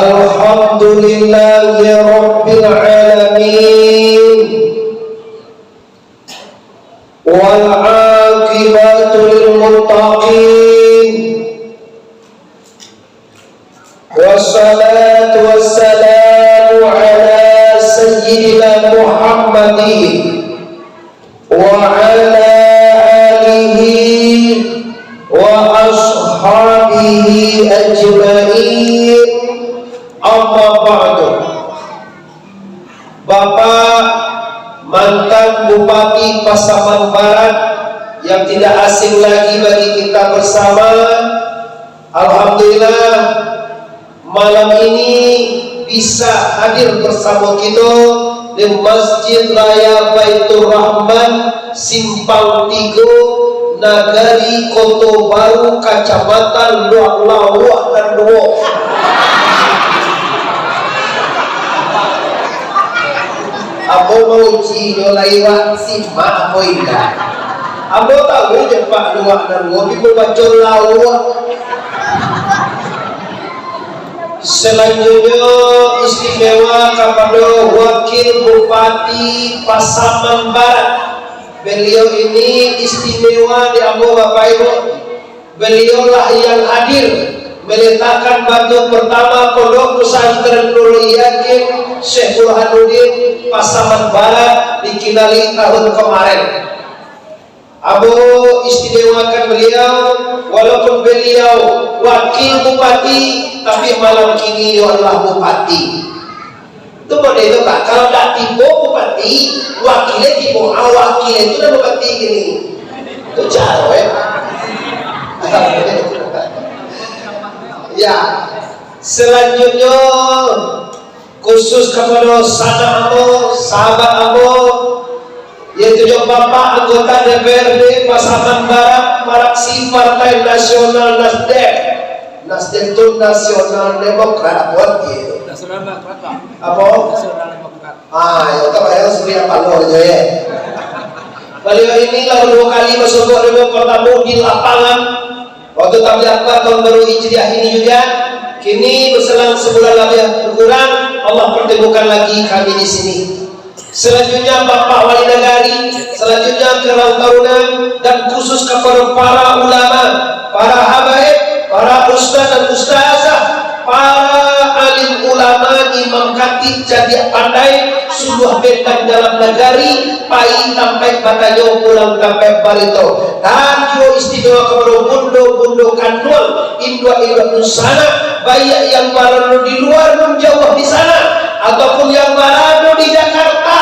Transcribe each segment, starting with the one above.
Alhamdulillahi Rabbil Alamin, wal aqibatu lil muttaqin, wassalatu wassalamu ala sayyidina Muhammadin wa ala alihi wa ashabihi ajma'in. Amma ba'du. Bapak mantan Bupati Pasaman Barat yang tidak asing lagi bagi kita bersama, alhamdulillah malam ini bisa hadir bersama kita di Masjid Raya Baitur Rahman, Simpang 3, Nagari Koto Baru, Kecamatan Luak dan Luok. Abo mau cino laiwat simak apa indah. Abo tahu je Pak Luak dan Luok ibu baca lawak. Selanjutnya istimewa kepada Wakil Bupati Pasaman Barat. Beliau ini istimewa di Abo Bapak Ibu. Beliaulah yang hadir meletakkan batu pertama Pondok Pesantren Nurul Yakin Syekh Burhanuddin Pasaman Barat dikinali tahun kemarin. Abu istimewakan beliau, walaupun beliau wakil bupati, tapi malam kini dia adalah bupati. Itu pada itu Pak, kalau tak tiba bupati, wakilnya tiba, wakilnya itu dah bupati gini. Itu cara ya. Ya, selanjutnya khusus kepada sanak Abo, sahabat Abo, yaitu Bapak anggota DPRD Pasaman Barat, fraksi Partai Nasional Nasdem. Nasdem itu Nasional Demokrat apa gitu? Nasional Demokrat Pak. Apa? Nasional Demokrat. Ya tak payah seperti apa lo aja ya. Beliau ini lalu 2 kali masuk pertama di lapangan. Waktu tampil akbar tahun baru Hijriah ini juga, kini berselang sebulan lebih kurang, Allah pertemukan lagi kami di sini. Selanjutnya Bapak Wali Nagari, selanjutnya Karang Taruna, dan khusus kepada para ulama, para habaib, para ustaz dan ustazah, para alim ulama, imam khatib jadi pandai, suluh bentang dalam negari, pai sampai batayo pulang sampai barito. Dan juga istimewa kepada bundo kanul, indua nusana, baik yang barano di luar dan jauh di sana, ataupun yang barano di Jakarta,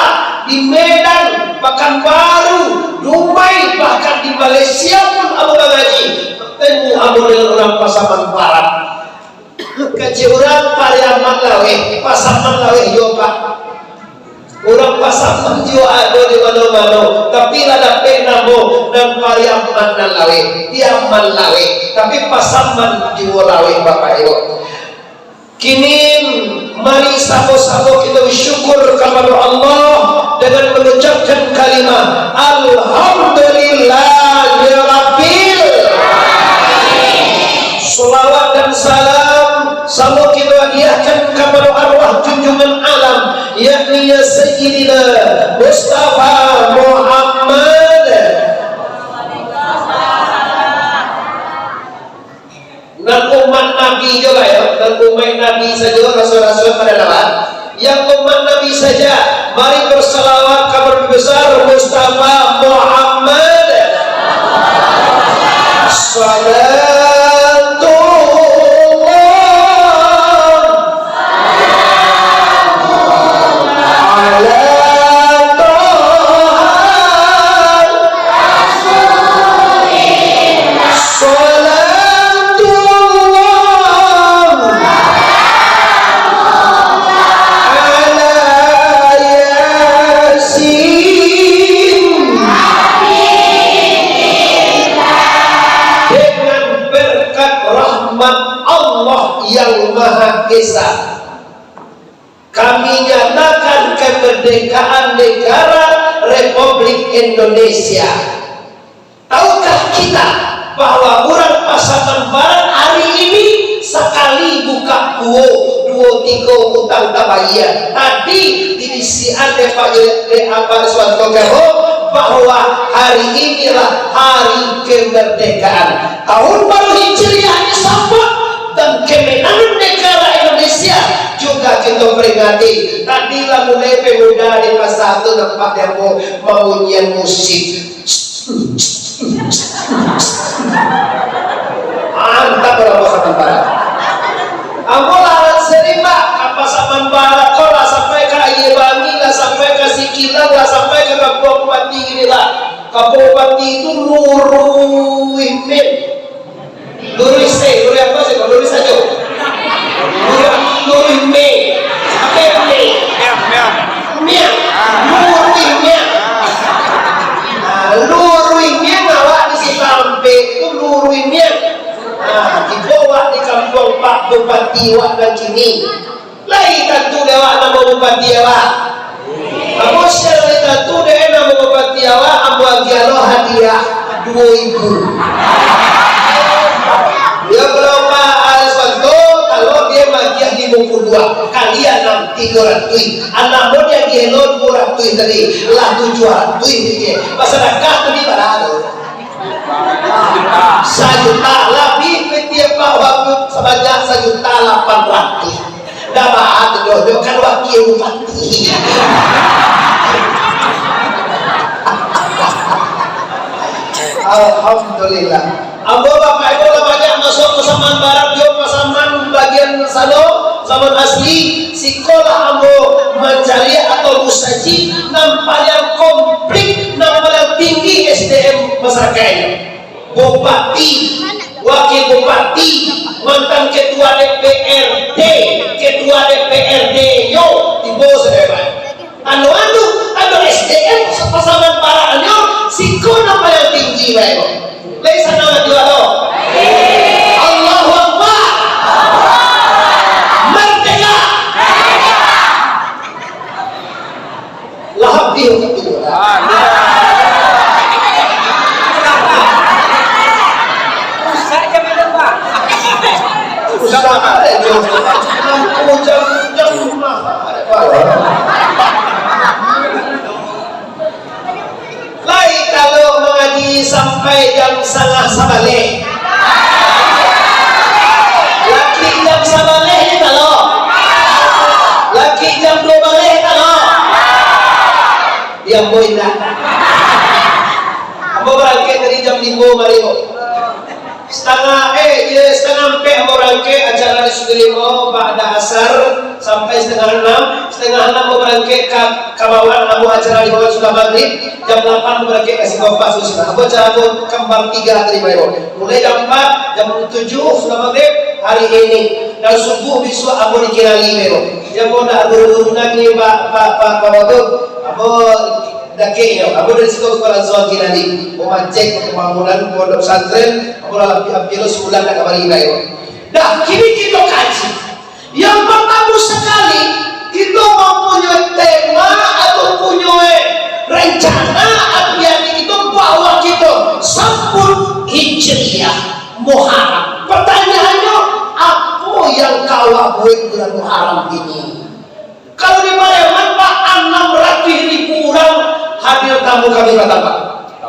di Medan, Pekanbaru, Dubai, bahkan di Malaysia pun Abu Bagaji bertemu Abu dengan orang Pasaman Barat. Kecil orang Pariaman Lawe, Pasaman Lawe juga. Orang Pasaman juga ada di mana-mana, tapi ada penamo dan Pariaman Lawe, Diaman Lawe, tapi Pasaman juga Lawe Bapak Ibu. Kini mari sama-sama kita bersyukur kepada Allah dengan mengucapkan kalimat Alhamdulillahirabbil alamin. Salawat dan salam sama kita hadiahkan kepada arwah junjungan alam, yakni ya Sayyidina Mustafa Muhammad dan umat Nabi juga ya, dan umat Nabi saja, rasul-rasul pada lewat, yang umat Nabi saja, mari berselawat kabar besar Mustafa Muhammad. Yang Maha Esa, kami nyatakan kemerdekaan negara Republik Indonesia. Tahukah kita bahwa orang Pasaman Barat hari ini sekali buka duo 2-3 utang tak bayar. Tadi dirisian Pak Suwanto Kero bahwa hari inilah hari kemerdekaan, tahun baru Hijriah disambut, dan kemenangan negara Indonesia juga kita peringati. Tadilah mulai pemuda di Pasar 1 nampak demo maunyian musik. Mantap orang Saman Barat. Ambo larat serima apa Saman Barat kau lah sampai ke Ayebangi lah, sampai ke Sikilang lah, sampai ke Kampung Bupati ini lah. Kampung Bupati itu luruimin, luruise, luri apa sih? Luri saja. Lurime, peme, miang, luruimnya. Luruimnya awak di Sitampe itu luruimnya. Nah, dibawa di kampung Pak Bupati wak dan kini. Lai tentu dewa nama Bupati awak. Kamu share tentu dewa nama Bupati awak. Ambo agialo hadiah 2.000. Dia belum Pak Suwanto kalau dia magiah di buku 2 kalian 300. Anak dia gielo 200 tadi lah 700 dia. Masyarakat tu di mana? 1 juta lebih setiap waktu sebanyak 1.800.000. Dapat jodoh kan wakil bupati. Alhamdulillah. Ambo bapak ibu banyak masuk ke Saman Barat, dia Pasaman bagian Salo, Saman asli. Sekolah ambo mencari atau musaji nampak yang komplit, nampak yang tinggi SDM masyarakat. Bupati, wakil bupati, mantan ketua DPRD, ketua DPRD yo di bawah saudara. Anu SDM Pasaman Barat yo sekolah nampak yang tinggi baik. Lai sana dua lo. Allahu Akbar. Merdeka. Lahap dia itu. Usah jam itu Pak. Usah ada jam rumah. Lai kalau mengaji sampai jam 9:30. Laki jam 9:30 kalau. Laki jam 12 kalau. Dia boy dah. Ambo berangkat dari jam 5 Mario. Setengah 4 ambo berangkat acara di Sudirimo pada asar sampai setengah 6 ambo berangkat ke bawah ambo acara di bawah sudah maghrib. Jam 8 berangkat kasih bapak sudah. Ambo acara ambo kembang 3 terima ibu. Mulai jam 4, jam 7 sudah maghrib hari ini. Dan subuh besok ambo dikirali ibu. Ambo dah buru-buru lagi pak waktu ambo dakenya. Ambo dari sekolah Zon Kinali. Memacek pembangunan pondok pesantren. Ambo dalam pihak sebulan nak kembali ibu. Dah kini kita kaji. Yang pertama sekali kita mempunyai tema atau punya rencana agar kita bahwa kita sambut Hijriah Muharram. Pertanyaannya, apa yang kau buat bulan Muharram ini? Kalau di Palembang Pak 600.000 orang hadir tamu kami Pak.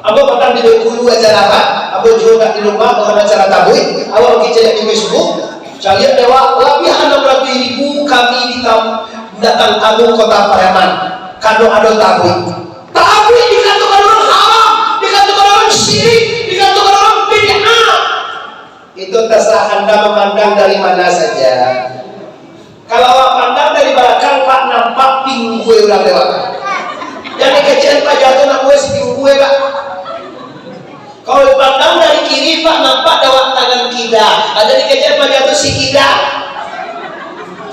Abo petang di dulu acara apa? Abo juga di rumah dengan acara tabuy. Awal kita di Facebook. Saya dewa lebih 600.000 kami datang tamu kota Palembang. Kado ada tabuy. Tabuy dikatakan orang haram, dikatakan orang syirik, dikatakan orang bid'ah. Itu terserah Anda memandang dari mana saja. Kalau awak pandang dari belakang Pak nampak pinggul ulang lewat. Jadi kecil Pak jatuh nak gue si pinggul Pak. Kalau pandang dari kiri Pak nampak dawat tangan kida. Ada di kecil Pak jatuh si kida.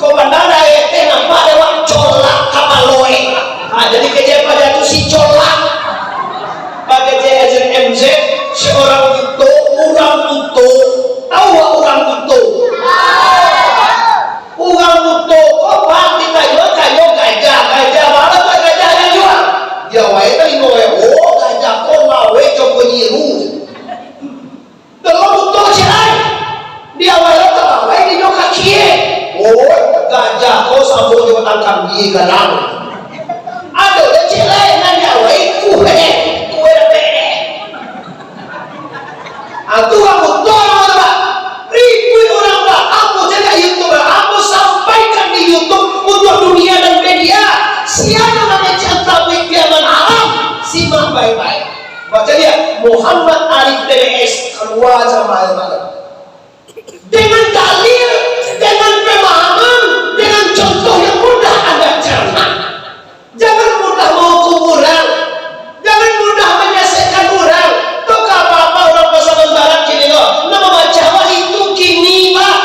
Kau pandang dari teh nampak dawat colak kapaloe. Ada di kecil Pak jatuh si colak. Pakai JSMZ seorang buto, orang buto. Tahu orang buto? Orang buto, kau paham kita jual kayu gajah mana tuh gajah yang jual? Dia wae tadi wae, oh gajah kau wae coba nyiru. Kalau buto cerai, dia wae tak wae dia sambo juga tangkap di galang. Ada udah celai nanya wei kue pede. Aku tolong Pak. Ribu orang Pak. Aku jadi YouTuber. Aku sampaikan di YouTube untuk dunia dan media. Siapa namanya tablik kiaman alam? Simak baik-baik. Baca dia Muhammad Arif DBS keluar sama air. Dengan dalil, dengan pemahaman, dengan contoh yang mudah Anda cerna. Jangan mudah menghukum orang, jangan mudah menyaksikan orang. Tuh apa-apa orang pasangan barat kini loh. Nama Jawa itu kini Pak.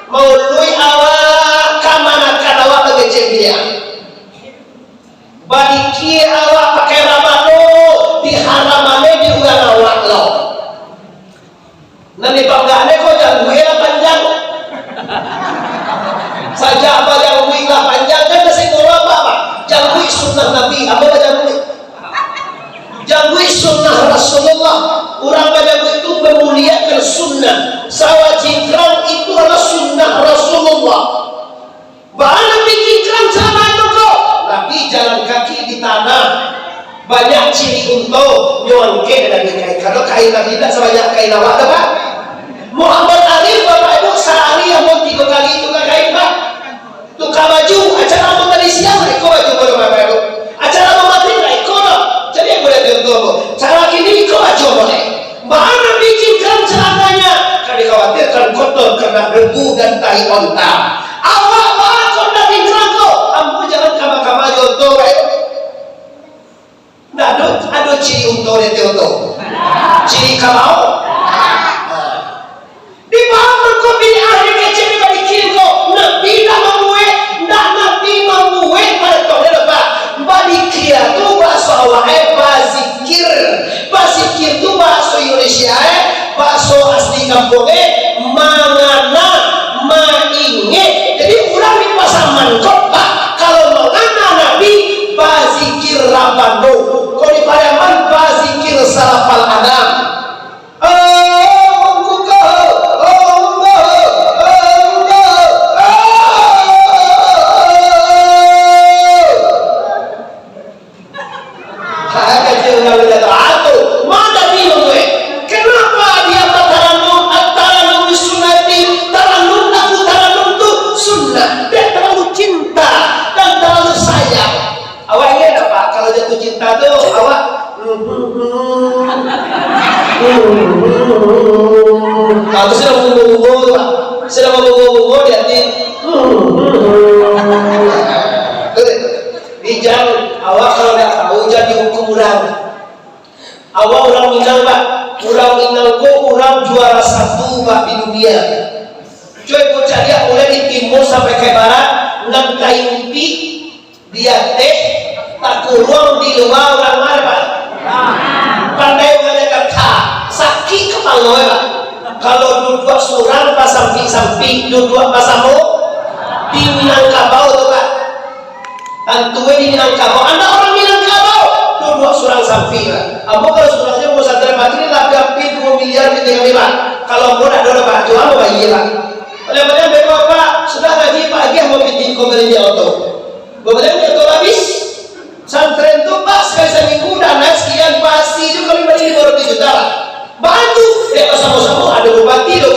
Mau lui awak kamana awak mengecek dia. Badiki awak pakai ramano diharamane diulang awak lo. Nanti banggaannya kok jangan gue lah panjang saja apa yang gue lah panjang kan masih ngomong apa jangan gue sunnah Nabi apa jangan gue sunnah Rasulullah. Orang pada gue itu memuliakan sunnah. Sawah cingkrang itu adalah sunnah Rasulullah. Bahkan cingkrang sama itu kok Nabi jalan kaki di tanah. Banyak ciri untuk nyongke dan kain. Kalau kain Nabi tidak sebanyak kain awak ada Pak. Muhammad Arif Bapak Ibu sehari yang mau 3 kali tukar kain Pak. Tukar baju acara mau tadi siang ikut baju boleh Bapak Ibu. Acara mau mati ikut loh. Jadi yang boleh contoh. Cara kini ikut baju boleh. Bahkan Nabi cingkrang celananya kan dikhawatirkan kotor karena debu dan tai onta. Awak bahkan kota cingkrang kok. Ambo jangan kama-kama contoh Bapak Ibu. Nah, ada ciri untuk dia contoh. Ciri kalau di bawah kau pilih ahli kecil bagi kiri kau. Nabi dah membuat, Nabi membuat pada kau ni lepas. Bagi kira tu bahasa awak bazikir, bazikir tu bahasa Indonesia bahasa asli kampungnya mangana, mainge. Jadi ulang di pasaman kau Pak. Kalau mangana Nabi bazikir rabano. Kau di Pariaman bazikir salafal adam. Kalau sudah bumbu-bumbu Pak, sudah bumbu-bumbu di hati. Bijang awak kalau tidak tahu jadi ukuran. Awak orang Minang Pak, orang Minang kok orang juara 1 Pak di dunia. Coy bocah dia mulai di timur sampai ke barat, nang kain pi, dia teh tak kurang di luar orang mana Pak. Pandai mengajar kata sakit kepala Pak. Kalau dua surang pas samping-samping, dua pasamu di Minangkabau tuh Pak. Tantunya di Minangkabau. Anda orang Minangkabau, dua surang samping Pak. Abu kalau surangnya mau sadar Pak ini lagi 2 miliar di tengah Pak. Kalau mau ada Pak, jual mau bayar Pak. Oleh banyak Bapak sudah gaji pagi mau bikin komedi auto. Kemudian auto habis. Santren tuh Pak sekali seminggu dana sekian pasti itu kami beli 500 juta Pak. Bantu ya sama-sama ada bupati, ada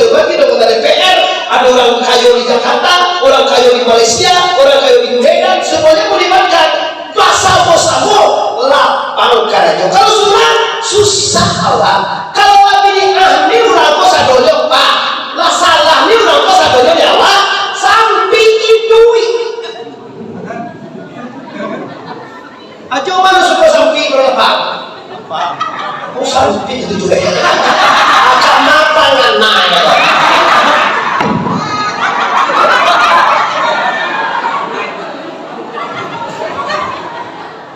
DPR, ada orang kayu di Jakarta, orang kayu di Malaysia, orang kayu di Medan, semuanya mau dimakan. Pasal-pasal lapang karajo. Kalau surang susah Allah. Kalau lagi ahli orang kos adonyo Pak, lah salah ni orang kos adonyo nyawa sampai itu. Ajo mana suka sampai berapa? Pak. Oh sampai itu juga ya. Agak mapan nanya.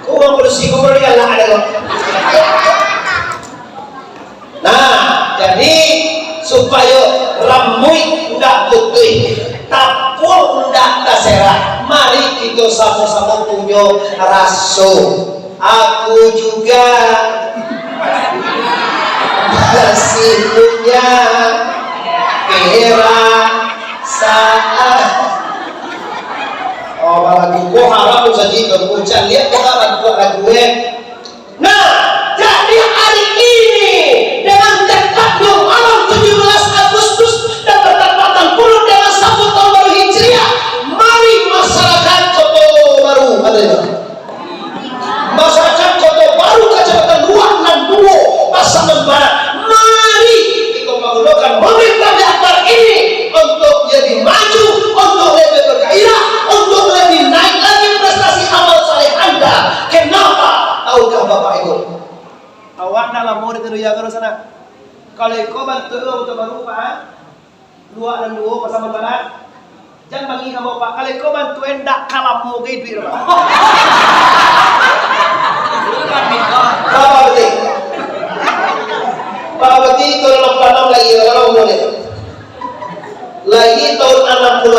Kau mau bersih kau beri Allah ada kok. Nah, jadi supaya rambut tidak putih, tapul tidak terserah. Mari kita sama-sama punya rasa. Aku juga masih punya perasaan. Kalau kau bantu untuk baru Pak, dua dan dua bersama barat. Jangan bagi kamu Pak. Kalau kau bantu endak kalam mau gay duit Pak. Berapa betul? Pak Beti tahun 66 lagi kalau boleh. Lagi tahun 66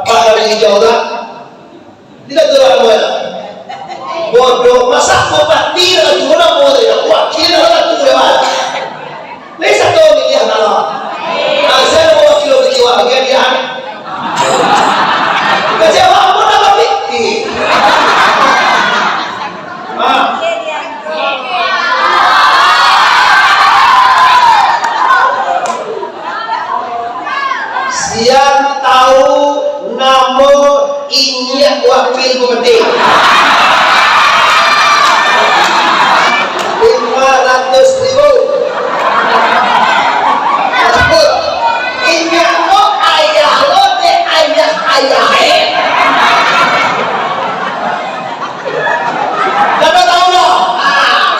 apa dari jauh tak? Tidak tahu apa ya. Bodoh masa kau mati dengan cuma bodoh ya. Wah kira orang tu lewat. Ini satu miliar dolar. Saya mau kilo berjiwa dia. Kecewa pun dapat bukti. Siang tahu namo inyak wakil bupati 500.000 tersebut inyak lo ayah lo de ayah dan lo tahu lo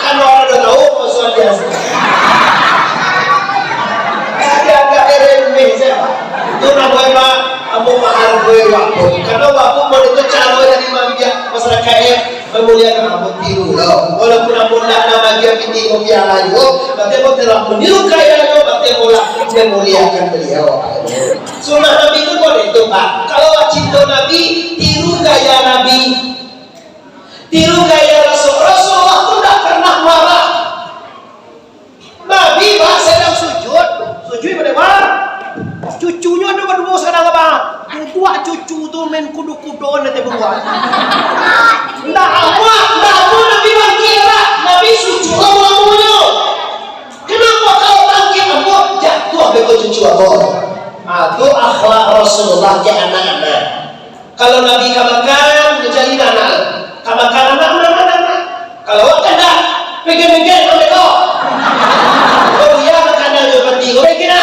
kan orang udah tahu maksudnya biasa dia agak remeh siapa itu namanya kamu mahal gue waktu karena waktu mau itu cara dari mambia masyarakat memuliakan kamu tiru loh walaupun kamu tidak nama dia piti mobil layu berarti kamu telah meniru kaya lo berarti kamu memuliakan beliau sunnah Nabi itu boleh itu Pak kalau cinta Nabi tiru gaya Nabi tiru gaya Rasulullah itu tidak pernah marah Nabi Pak sedang sujud pada mana cucunya ada berdua sekarang apa? Dua cucu tu main kudu-kuduan nanti berdua. Nah apa Nabi bangkira, Nabi sujud kamu. Kenapa kau bangkit kamu jatuh bego cucu aku? Itu akhlak Rasulullah ke anak-anak. Kalau Nabi kamakan menjadi anak, kamakan anak. Kalau kena pegang-pegang mereka. Oh ya kena juga penting. Orang kena.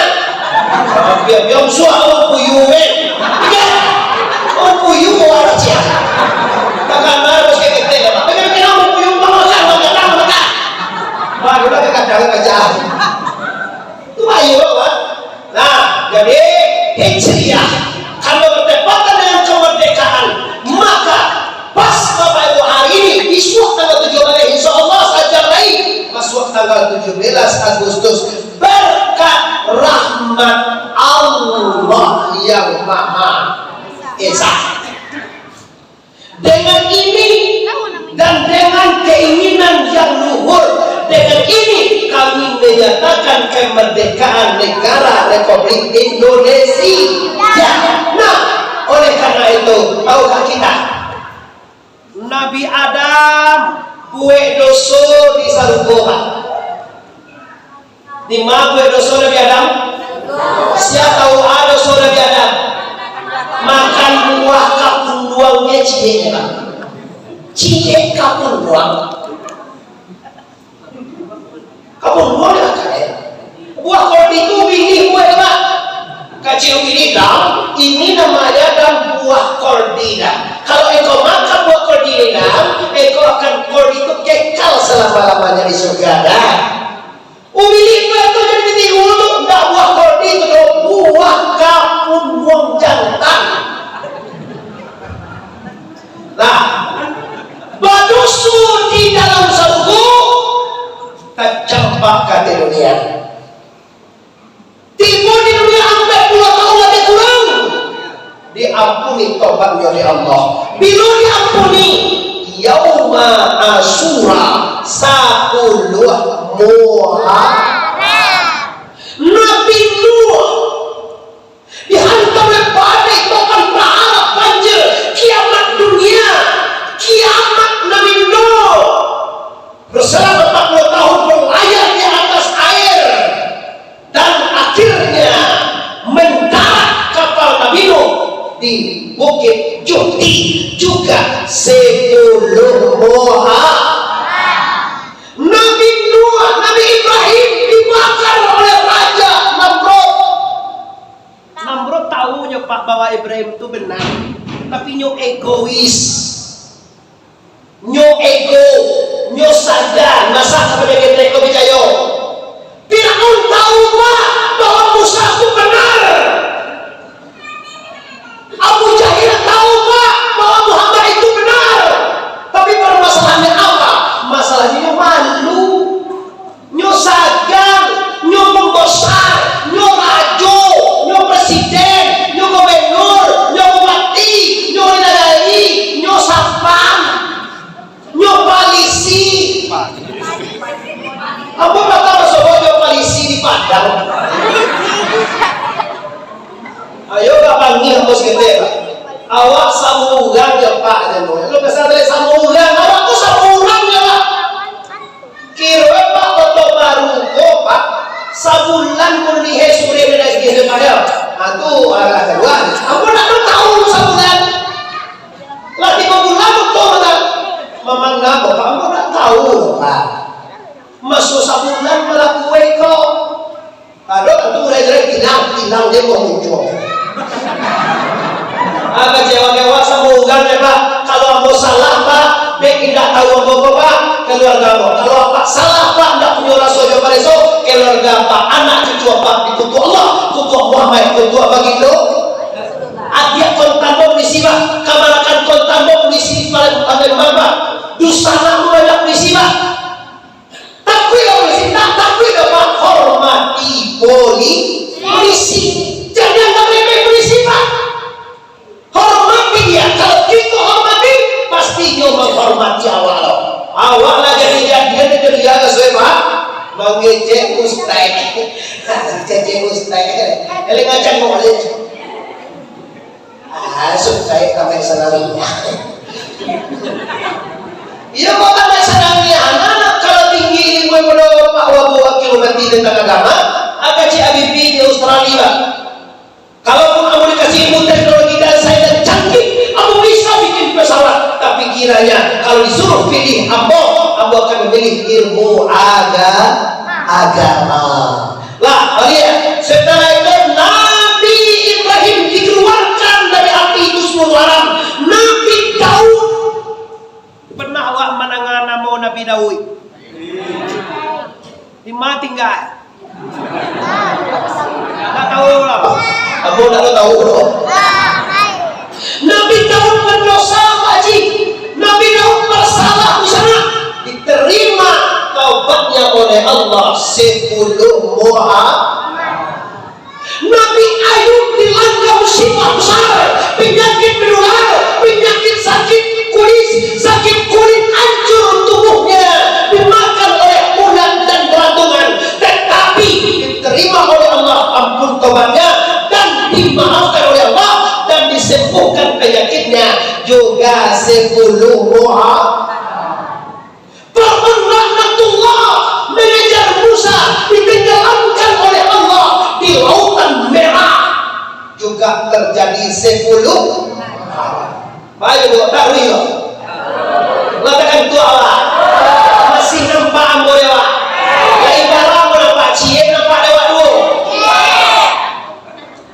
Biar suah orang puyu orang puyu bawa raja takkan marah bos kayak kita bagaimana orang puyu makan baru lagi kadang aja itu ayo Pak nah jadi hijriah kalau bertepatan dengan kemerdekaan maka pas Bapak Ibu hari ini besok tanggal 17 insya Allah saja lagi masuk tanggal 17 Agustus berkat rahmat Allah yang Maha Esa. Dengan ini dan dengan keinginan yang luhur, dengan ini kami menyatakan kemerdekaan negara Republik Indonesia. Nah, oleh karena itu, tahukah kita? Nabi Adam kue doso di Saruboha. Di mana kue doso Nabi Adam? Siapa tahu ada saudara Adam makan buah kapung buangnya cie Pak cie kapung buang ya kaya buah kordi itu bini buah Pak kecil bini dam ini namanya dam buah kordida kalau engkau makan buah kordida engkau akan kordi itu kekal selama-lamanya di surga dah umili buah itu jadi bini ulu enggak buah kordi itu buah kapun buang jantan nah badusu di dalam sarugu tercampak ke dunia tipu di dunia sampai 10 tahun lebih kurang diampuni tobatnya oleh Allah bila diampuni yauma asyura 10 Muharram Nabi Nuh dihantam oleh badai topan berharap banjir kiamat dunia kiamat Nabi Nuh berselama 40 tahun berlayar di atas air dan akhirnya mendarat kapal Nabi Nuh di Bukit Juhti juga 10 Muharram Nabi Nuh, Nabi Ibrahim dibakar oleh Raja Namrud. Namrud tahunya Pak bahwa Ibrahim itu benar, tapi nyo egois, nyo ego, nyo sadar, masa kepada kita ego bicayo. Firaun samulang ya Pak jeno. Lu kesal dari samulang, awak tuh samulang ya Pak. Kira Pak foto baru kok Pak. Sabulan pun lihe sore beda gede pada. Atuh arah kedua. Aku nak tahu sabulan. Lagi bulan betul kan. Mamang nak Pak, aku nak tahu Pak. Masuk sabulan malah kue kok. Aduh, itu udah hilang dia mau muncul. Agak kecewa semoga ya Pak. Kalau aku salah Pak, dia tidak tahu apa Pak. Keluarga Pak. Kalau apa salah Pak, tidak punya rasa jawaban itu. Keluarga Pak, anak cucu Pak dikutuk Allah, kutuk Muhammad, kutuk begitu. Adik kontambo musibah, kamalakan kontambo musibah pada mama. Dusana banyak musibah. Tapi kalau tapi Pak hormati polisi. Jangan mereka polisi Pak. Hormati dia. Kalau kita hormati, pastinya menghormati awal. Awal lah jadi dia sesuai Pak. Mau ngecek mustahil. Ngecek mustahil. Ele ngacak mau boleh. Supaya sampai senangnya. Iya kok sampai senangnya. Anak kalau tinggi ilmu pada Pak Wabu kilometer tentang agama, agak CABP di Australia. Kalaupun kamu dikasih ilmu teknologi dan sains dan canggih, kamu bisa bikin pesawat. Tapi kiranya kalau disuruh pilih ambo akan memilih ilmu agama. Lah, lihat. Setelah itu Nabi Ibrahim dikeluarkan dari api itu semua haram. Nabi Daud pernah awak mendengar nama Nabi Daud? Dimati enggak? Tak tahu lah. Kamu tak tahu loh. Nabi Daud berdosa Haji. Nabi Daud bersalah di sana. Diterima taubatnya oleh Allah 10 mu'ad. Nabi Ayub dilanda musibah besar, penyakit menular, penyakit sakit kulit hancur tubuhnya, dimakan oleh ulat dan beratungan, tetapi diterima oleh Allah ampun taubatnya dan dimaafkan oleh Allah dan disembuhkan penyakitnya juga 10 mu'ad. Laknatullah mengejar Musa ditenggelamkan oleh Allah di lautan merah juga terjadi 10. Baik bu, tahu ya? Letakkan itu Allah masih nampak ambo dewa. Lain barang ambo nampak cie nampak dewa dulu.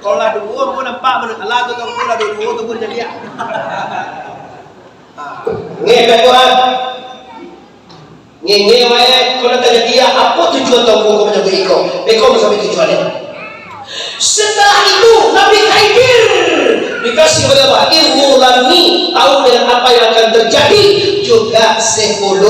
Kalau lah dulu ambo nampak menurut Allah tu kalau lah dulu tu pun jadi ya. Ngeh Tuhan. Ngenge wae kalau terjadi apa tujuan tonggo kau menjaga iko sampai tujuannya. Setelah itu Nabi Khidir dikasih oleh Allah ilmu lamni, tahu dengan apa yang akan terjadi juga 10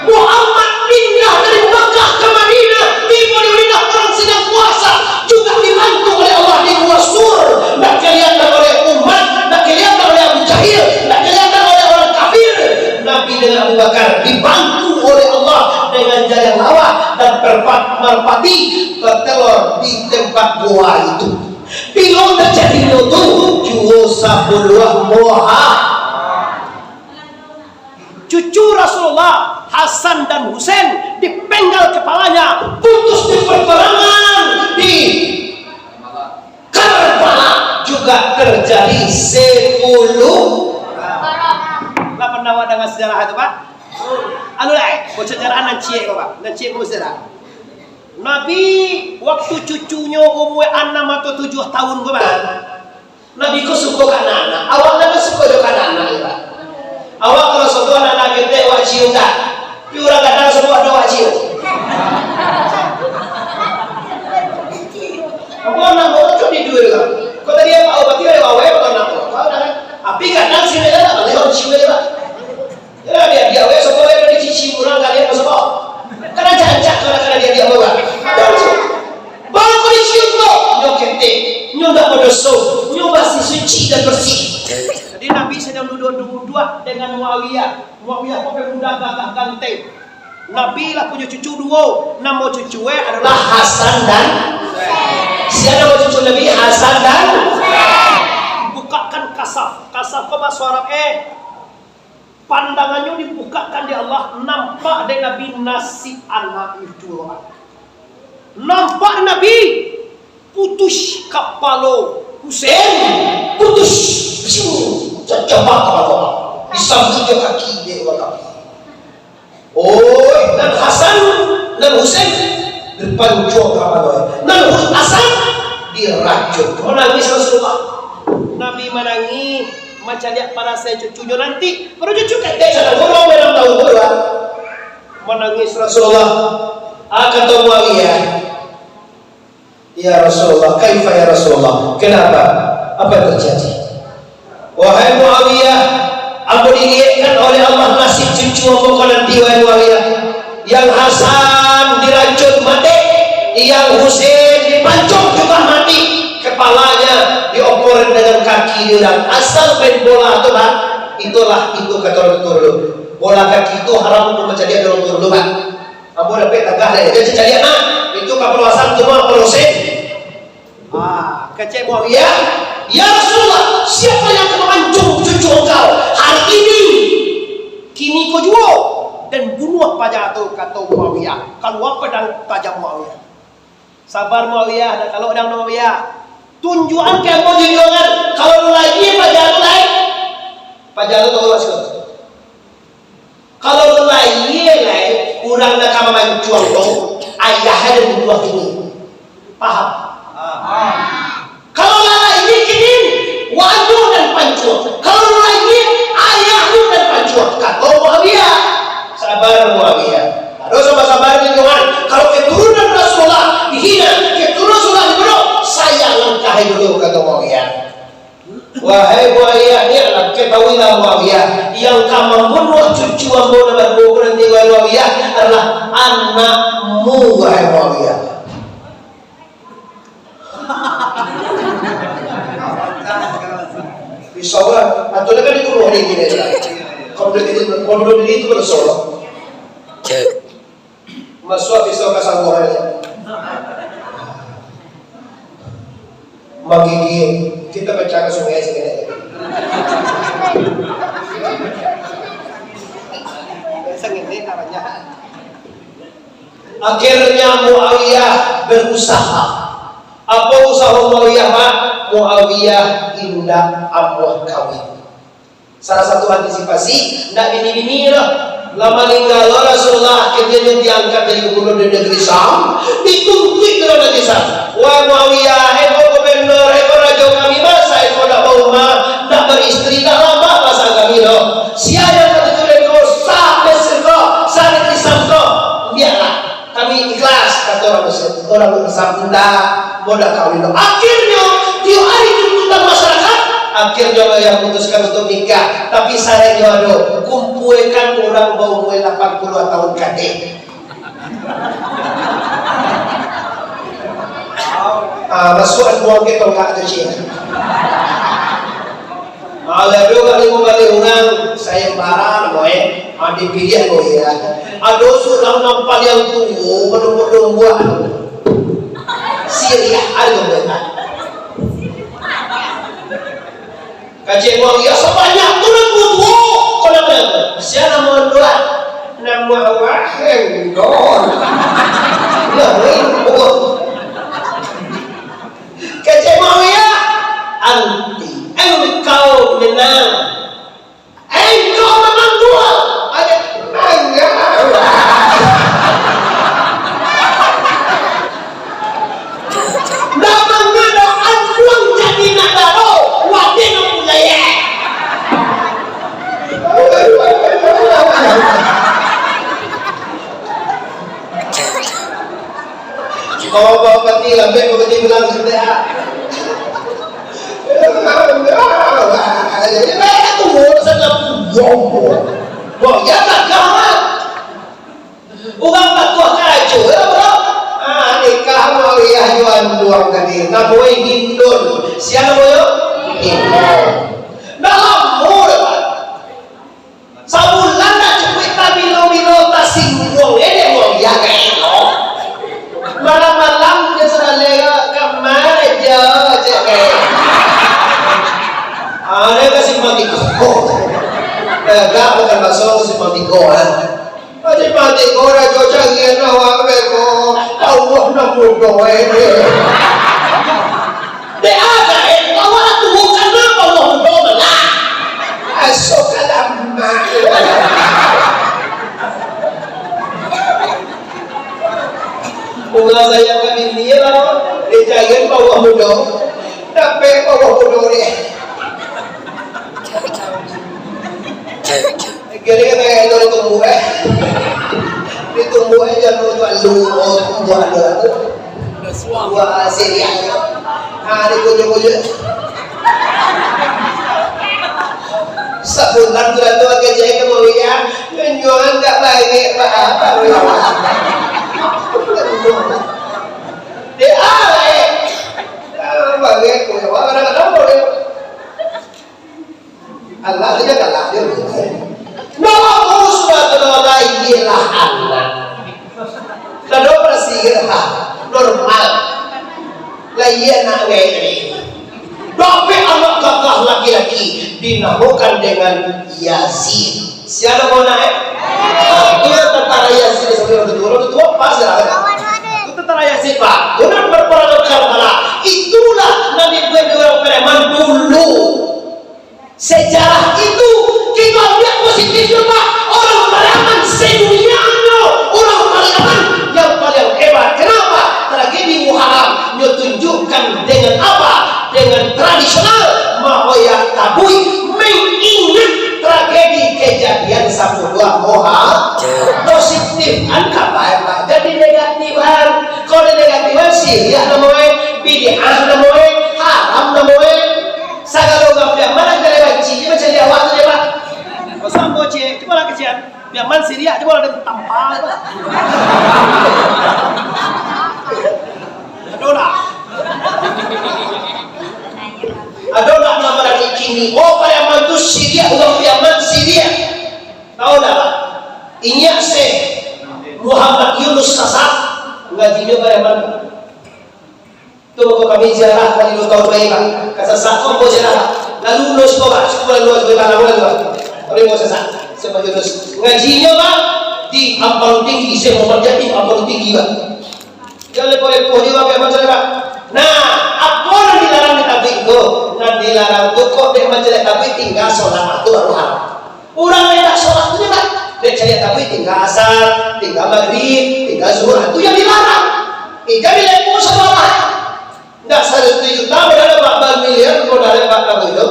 Muhammad pindah dari Makkah ke Madinah, tiba di Madinah orang sedang puasa, juga dibantu oleh Allah di Gua Sur, tak kelihatan oleh umat, tak kelihatan oleh Abu Jahil, tak kelihatan oleh orang kafir. Nabi dengan Abu Bakar dibantu oleh Allah dengan jalan lawa dan merpati bertelur di tempat gua itu. Bila terjadi itu jual 10 Muhammad. Cucu Rasulullah Hasan dan Husain dipenggal kepalanya, putus di peperangan di Karbala juga terjadi 10. Lah pernah dengan sejarah itu Pak? Anu lah, sejarah nancie kok Pak, nancie kok sejarah. Nabi waktu cucunya umur 6 atau 7 tahun kok Pak. Nabi kok suka kan anak, awalnya kan suka juga anak ya Pak. Awak kalau suka anak gede wak cium tak, tapi orang kadang semua ada wak cium. Kamu anak mau cuma di dua kan? Kau tadi apa? Berarti ada wawe atau anak kau? Kau ada? Tapi kadang sini ada apa? Lewat cium aja Pak. Ya dia wawe semua yang di cici orang kalian masuk kok. Karena cacat karena dia bawa. Baru kau dicium kok, nyokete, nyoba berdosa, nyoba suci dan bersih. Jadi Nabi sedang duduk dengan Muawiyah. Muawiyah kok pemuda gagah ganteng. Nabi lah punya cucu dua. Nama cucunya adalah Hasan dan Siapa nama cucu Nabi? Hasan dan bukakan kasaf asal koma suara pandangannya dibukakan di Allah, nampak dari Nabi nasi anak itu nampak Nabi putus kapalo Hussein putus coba kalau disambut ke kaki dia orang. Oh, dan Hasan dan Hussein depan jauh kapal dan Hasan diracun. Menangis Rasulullah. Nabi menangis macam dia para saya cucunya nanti. Perlu cucu kata jangan ngomong dalam tahun kedua. Menangis Rasulullah. Kata Muawiyah, ya Rasulullah, kaifa ya Rasulullah? Kenapa? Apa yang terjadi? Wahai Muawiyah, aku dilihatkan oleh Allah nasib cucu aku nanti, wahai Muawiyah. Yang Hasan diracun mati, yang Hussein dipancung juga mati, kepalanya dioporin dengan kaki dia dan asal main bola itu kan, itu kata orang dulu. Bola kaki itu haram untuk menjadi orang dulu kan. Abu dapat tagah deh, dia jadi anak itu keperluasan cuma Hussein. Kecek Muawiyah, ya Rasulullah, siapa yang akan memancung cucu engkau hari ini? Kini kau jual dan bunuh pajak tu, kata Muawiyah. Kalau pedang tajam Muawiyah. Sabar Muawiyah, dan kalau pedang Muawiyah, tunjukan ke mau junjungan. Kalau lagi pajak tu lain, pajak tu tahu masuk. Kalau lagi lain, kurang nak kamu mancung tu, ayahnya dan bunuh ini. Paham? Kalau lagi kini, waduh dan pancung. Kalau lagi ayahnya dan pancung, kata Muawiyah. Sabar Muawiyah. Harus sabar junjungan. Kalau keturunan Rasulullah dihina, keturunan Rasulullah dibunuh, saya langkahi dulu, kata Muawiyah. Wahai Muawiyah, ni'lam, ketahuilah Muawiyah, yang kamu membunuh cucu ambo nomor 2 nanti, wahai Muawiyah, adalah anakmu, wahai Muawiyah. Bisawah, atau kan itu roh ini gini. Kalau belum itu bersolok. Masuk pisau kesangguhannya. Magigi, kita baca ke sungai segini. Akhirnya Muawiyah berusaha. Apa usaha Muawiyah, Pak? Muawiyah indah abuah kawin. Salah satu antisipasi, tidak bini-bini lah. Lama tinggal Rasulullah, akhirnya diangkat dari gubernur di negeri Syam, dituntut ke negeri Syam. Wah Muawiyah, hebo gubernur, hebo raja kami masa, hebo nak rumah, nak beristri, nak lama masa kami loh. Siapa yang kata kau sah Mesir kau, sah negeri Syam kau, biarlah. Kami ikhlas, kata orang Mesir, orang Syam tidak mudah kawin. Akhirnya tiap hari tuntutan masyarakat. Akhirnya yang memutuskan untuk nikah, tapi saya jodoh kumpulkan orang bau mulai 80 tahun kadek. Masukan buang kita nggak ada sih. Lalu kali mau balik orang saya barang boy, di pilihan boy ya. Ada sudah nampak yang tua, belum buat. Syria ada benar. Kajian Muawiyah sebanyak turun buku. Kalau berapa? Siapa nama dua? Nama Wahid. Nah, ini Kajian Muawiyah anti. Engkau menang. Engkau menang dua. Ada mangga. Dah mangga dah anjuang jadi nak daro. Wadin bawa peti lah, baik peti bilang sudah. Jadi mereka tunggu sedang jomblo. Wah, ya tak kawan. Uang batu kacau, ya bro. Nikah Muawiyah jual doang tadi. Namanya Hindun. Siapa namanya? Hindun. Dalam murah. Sabulan nak cukup tak bilo-bilo tak singgung. Ini Muawiyah kaya. Malam-malam dia sudah lega kemana aja cek. Ada simpatiko. Gak bukan bakso simpatiko kan. Simpatiko rajo canggih nawak beko. Allah namudo ini. Dek ada awak tuh kenapa Allah namudo lah. Asok kalama. Mula saya ke dunia lah, dijaga bawah muda, tapi bawah muda ni. Kira kata itu ditumbuh ditumbuh aja lu jual tu, buat serial, hari kuju. Sebulan tu kerja kemudian penjualan tak baik apa. Dia bagai kau kadang-kadang boleh Allah tidak kalah dia. Nama Subhanahu ialah Allah. Kalau bersihah normal, layan ngeri. Tapi anak kakak laki-laki dinamakan dengan Yasin. Siapa mau naik? Dia tentara Yasin sebagai orang tua pas lah. Tentara Yasin pak, orang berperang ke Karbala. Itulah Nabi Ibrahim orang preman dulu. Sejarah itu kita lihat positifnya pak. Orang preman sedunia orang preman yang paling hebat. Kenapa? Tragedi Muharram menunjukkan dengan apa? Dengan tradisional Mahoya Tabui mengingat tragedi kejadian 12 Muharram. Positif angka baik jadi negatifan. Kalau negatifan Syria namanya, bid'ah namanya, haram namanya. Sagala orang biar mana kita lewat Cina macam dia awak tu dia pak. Pasal bocah cuba lah kecian. Biar mana Syria cuba ada tampal. Adolah nama lagi kini. Oh pada mantu Syria orang biar mana Syria. Tahu tak pak? Ingat se Muhammad Yunus Kasab ngajinya pada mana? Tu kami ziarah kali 2 tahun baik pak. Kasa sakau boleh ziarah. Lalu lulus kau pak. Sekolah luas boleh tak lalu pak. Boleh mau sesak. Sebab Yunus ngajinya pak di Ampang Tinggi. Saya mau menjadi Ampang Tinggi pak. Jangan boleh pohon pak. Macam mana pak? Nah, apa yang dilarang di tabik tu? Yang dilarang tu kok dia macam tabik tinggal solat tu baru haram. Orang yang tak solat tu je pak. Dia cari tabik tinggal asar, tinggal maghrib, tinggal zuhur. Itu yang dilarang. Jadi lepas sama tidak 1 juta berada 4 miliar kalau ada 4 itu.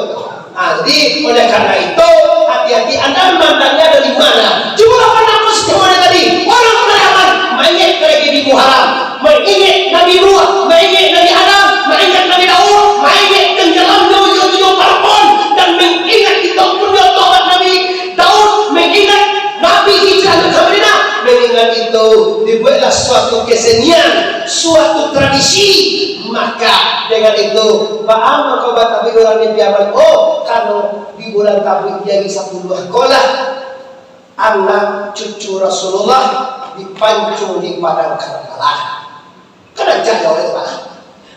Jadi oleh karena itu hati-hati anda memandangnya dari mana. Cuma apa nama semuanya tadi orang beramal mengingat tragedi Muharram, mengingat Nabi Nuh, mengingat Nabi Adam, mengingat Nabi Daud, mengingat tenggelamnya ujung-ujung Parpon dan mengingat kita punya tobat Nabi Daud, mengingat Nabi hijrah ke Madinah. Mengingat itu dibuatlah suatu kesenian, suatu tradisi. Maka dengan itu Ba'am maka tapi orang yang biaman. Oh kalau di bulan Tabik jadi 10 sekolah anak cucu Rasulullah dipancung di padang Karbala. Karena jaga oleh Pak.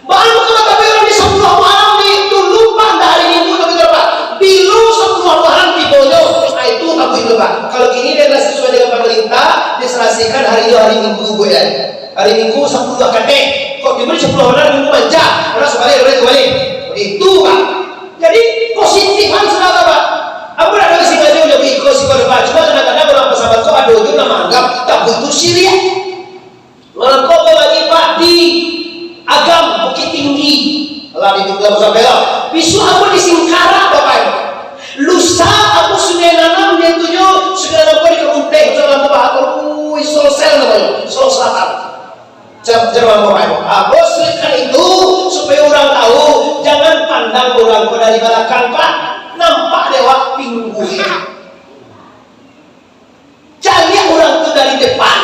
Ba'am maka tapi orang di 10 malam itu lupa dari minggu tapi berapa? Bilu 10 malam di Boyo. Nah itu Tabik itu Pak. Kalau kini dia sesuai dengan pemerintah diserasikan hari itu hari Minggu ya. Hari Minggu 10 KT. Kok diberi 10 orang Minggu manja. Orang sebalik. Itu Pak. Jadi positifan saudara Pak. Aku nak kasi ngaji udah ikut si korban. Cuma kadang-kadang orang pesahabat kau ada ujung nama anggap tak butuh Syria. Orang kau lagi Pak di Agam Bukit Tinggi. Allah dibilang sampai lah. Bisu aku di Singkara Bapak. Lusa aku sudah nanam dia tujuh sudah nanam di kebun teh. Jangan lupa aku Sel namanya. Solo Selatan. Jangan Bapak. Bos kan itu supaya orang tahu jangan pandang orang dari belakang Pak. Nampak lewat pinggul. Cari orang itu dari depan.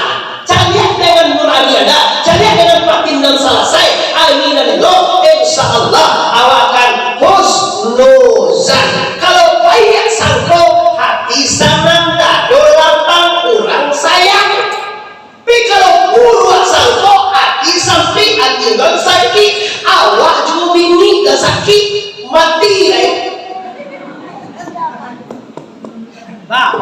Cari dengan nurani Anda. Cari dengan batin dan selesai. Aminan itu insya Allah awakan husnuzan. Kalau banyak sangko hati sanang dado lantang kurang sayang. Tapi kalau buruk sangko hati sampai hati dan sakit awak juga bini dan sakit mati lah.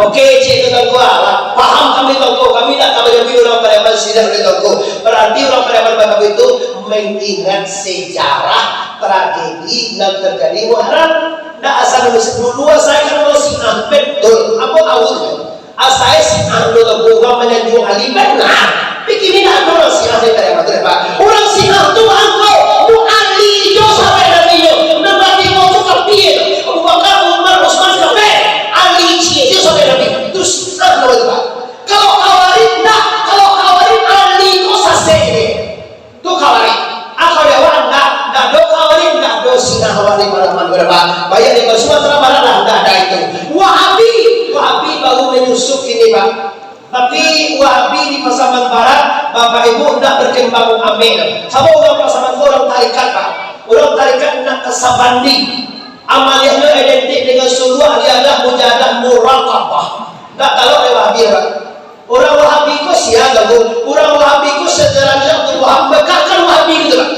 Oke, cik itu tangku lah. Paham kami tangku. Kami nak kami lebih orang pada sidang oleh tangku. Berarti orang pada kami itu mengingat sejarah tragedi yang terjadi Muharram. Nah asal dulu saya kan masih betul. Apa awal? Asal si ando tangku orang menyanjung Ali benar. Bikin nak orang si Ali dari mana Pak? Orang si ando angko, tu Ali jo sampai nabi jo. Nabi mo tu kapien. Abu Bakar, Umar, Utsman kafe. Ali cie jo sampai nabi. Terus apa Pak? Kalau kawarin dah, kalau kawarin Ali ko sase ini. Tu kawarin. Aku dewan dah do kawarin dah do sinah kawarin malaman berapa? Bayar di Sumatera Barat dah ada itu. Wahabi baru menyusup ini Pak. Tapi Wahabi di Pasaman Barat, Bapak Ibu tidak berkembang amin. Sama orang Pasaman orang tarikat Pak. Orang tarikat nak kesabandi. Amaliyahnya identik dengan suruh dia adalah mujadah muraqabah. Tak kalau oleh Wahabi Pak. Orang Wahabi ku siaga bu. Orang Wahabi ku sejarahnya Abdul Wahab Mekah kan Wahabi gitu Pak.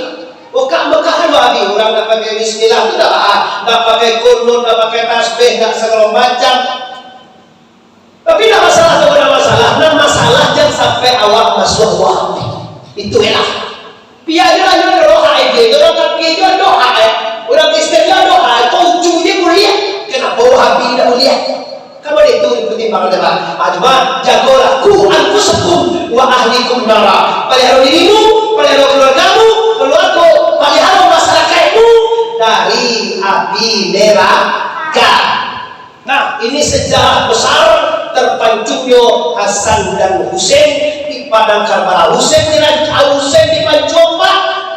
Bukan Mekah kan Wahabi. Orang nak pakai bismillah tidak lah. Tak pakai kunut, tak pakai tasbih, tak segala macam. Tapi tidak masalah, tidak masalah. Nah masalah jangan sampai awak masuk Wahabi. Itu enak. Biarlah dia doa itu, orang kaki dia doa, orang Kristen dia doa. Kau ujungnya mulia. Kenapa Wahabi tidak mulia? Kamu itu pertimbangan depan. Ajma jagolah ku anfusakum wa ahlikum nara. Pelihara dirimu, pelihara keluargamu, keluarga, pelihara masyarakatmu dari api neraka. Nah ini sejarah besar terpancungnya Hasan dan Husain di padang Karbala. Husain di Pancomba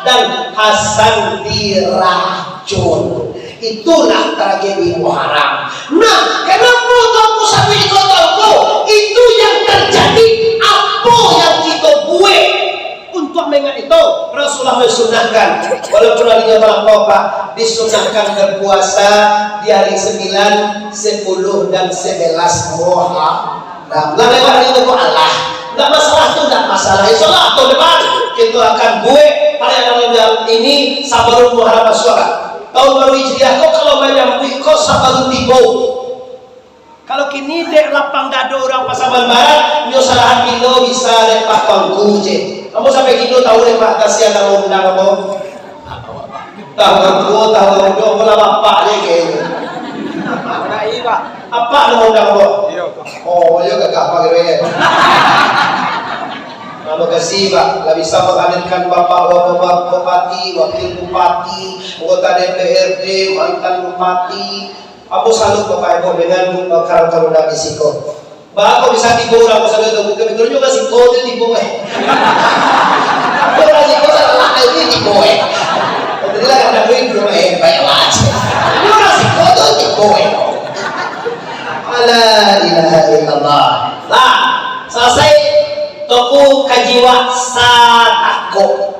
dan Hasan diracun. Itulah tragedi Muharram. Nah, kenapa kamu sampai ikut tahu? Itu yang terjadi. Apa yang kita buat untuk mengingat itu? Rasulullah mensunahkan. Walaupun harinya malam Pak, disunahkan berpuasa di hari 9, 10 dan 11 Muharram. Nah, lewat hari itu Allah. Nggak masalah itu, nggak masalah. Insyaallah tahun depan kita akan buat pada ini sabarun Muharram Asyura. Tahun baru Hijriah kau kalau banyak kau sabar tibo. Kalau kini dek lapang dado orang Pasaman Barat, nyo salahan kilo bisa lepak tangku je. Kamu sampai kilo tahu lepak kasihan kamu undang kamu. Tahu do bola bapak je kayaknya. Ada Pak. Apa lo undang kamu? Oh, yo gak apa gitu ya. Terima kasih Pak, nggak bisa menghadirkan Bapak Bupati, Wakil Bupati, anggota DPRD, mantan Bupati. Aku salut Bapak Ibu dengan karang-karang risiko. Bapak bisa tipu orang pasal itu, betul juga sih kau itu tipu Aku risiko salah ini tipu Jadi lah ada duit belum banyak wajib. Aku risiko itu tipu La ilaha illallah. Nah, selesai. Toko kajiwa satako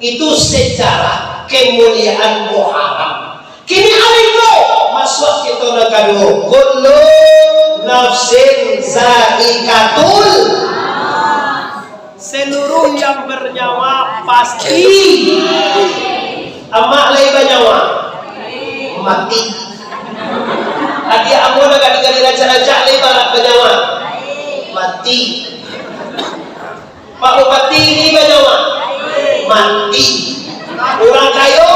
itu sejarah kemuliaan Muharram. Kini hari itu masuk kita nakadu kullu nafsin zaikatul. Seluruh yang bernyawa pasti amak lai bernyawa mati. Tadi amu nak gadi raja-raja lai bernyawa mati. Pak Bupati ini bagaimana? Mati. Orang kaya